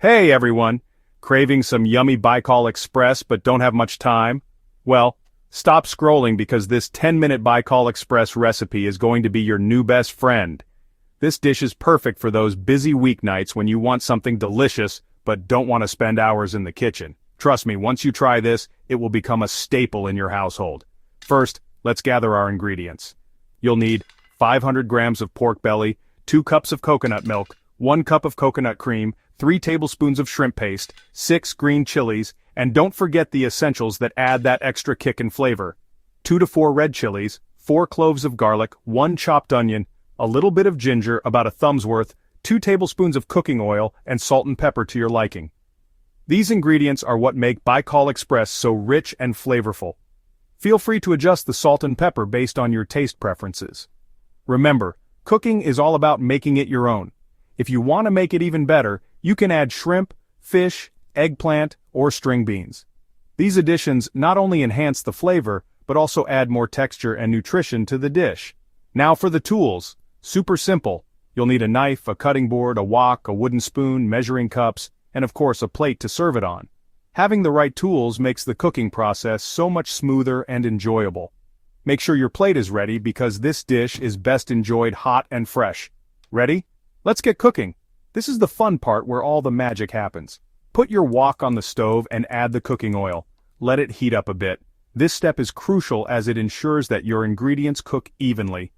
Hey everyone! Craving some yummy Bicol Express but don't have much time? Well, stop scrolling because this 10-minute Bicol Express recipe is going to be your new best friend. This dish is perfect for those busy weeknights when you want something delicious but don't want to spend hours in the kitchen. Trust me, once you try this, it will become a staple in your household. First, let's gather our ingredients. You'll need 500 grams of pork belly, 2 cups of coconut milk, 1 cup of coconut cream, 3 tablespoons of shrimp paste, 6 green chilies, and don't forget the essentials that add that extra kick and flavor. 2 to 4 red chilies, 4 cloves of garlic, 1 chopped onion, a little bit of ginger, about a thumb's worth, 2 tablespoons of cooking oil, and salt and pepper to your liking. These ingredients are what make Bicol Express so rich and flavorful. Feel free to adjust the salt and pepper based on your taste preferences. Remember, cooking is all about making it your own. If you want to make it even better, you can add shrimp, fish, eggplant, or string beans. These additions not only enhance the flavor, but also add more texture and nutrition to the dish. Now for the tools. Super simple. You'll need a knife, a cutting board, a wok, a wooden spoon, measuring cups, and of course a plate to serve it on. Having the right tools makes the cooking process so much smoother and enjoyable. Make sure your plate is ready because this dish is best enjoyed hot and fresh. Ready? Let's get cooking. This is the fun part where all the magic happens. Put your wok on the stove and add the cooking oil. Let it heat up a bit. This step is crucial as it ensures that your ingredients cook evenly.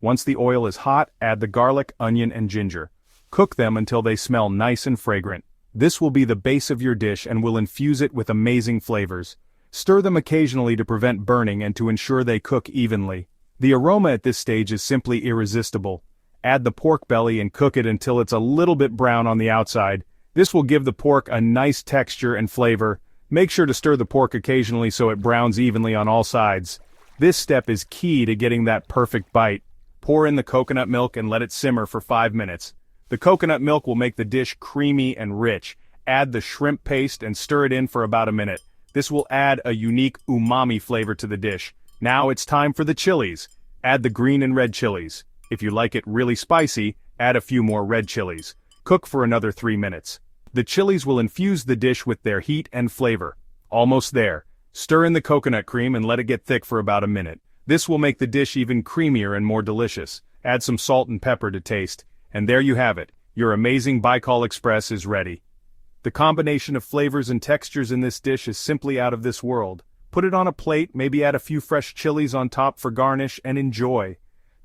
Once the oil is hot, add the garlic, onion, and ginger. Cook them until they smell nice and fragrant. This will be the base of your dish and will infuse it with amazing flavors. Stir them occasionally to prevent burning and to ensure they cook evenly. The aroma at this stage is simply irresistible. Add the pork belly and cook it until it's a little bit brown on the outside. This will give the pork a nice texture and flavor. Make sure to stir the pork occasionally so it browns evenly on all sides. This step is key to getting that perfect bite. Pour in the coconut milk and let it simmer for 5 minutes. The coconut milk will make the dish creamy and rich. Add the shrimp paste and stir it in for about a minute. This will add a unique umami flavor to the dish. Now it's time for the chilies. Add the green and red chilies. If you like it really spicy, add a few more red chilies. Cook for another 3 minutes. The chilies will infuse the dish with their heat and flavor. Almost there. Stir in the coconut cream and let it get thick for about a minute. This will make the dish even creamier and more delicious. Add some salt and pepper to taste. And there you have it. Your amazing Bicol Express is ready. The combination of flavors and textures in this dish is simply out of this world. Put it on a plate, maybe add a few fresh chilies on top for garnish, and enjoy.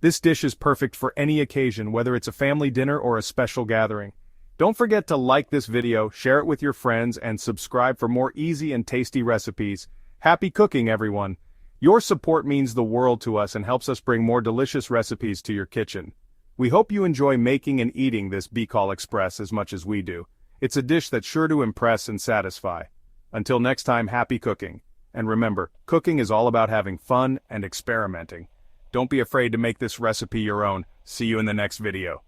This dish is perfect for any occasion, whether it's a family dinner or a special gathering. Don't forget to like this video, share it with your friends, and subscribe for more easy and tasty recipes. Happy cooking, everyone! Your support means the world to us and helps us bring more delicious recipes to your kitchen. We hope you enjoy making and eating this Bicol Express as much as we do. It's a dish that's sure to impress and satisfy. Until next time, happy cooking. And remember, cooking is all about having fun and experimenting. Don't be afraid to make this recipe your own. See you in the next video.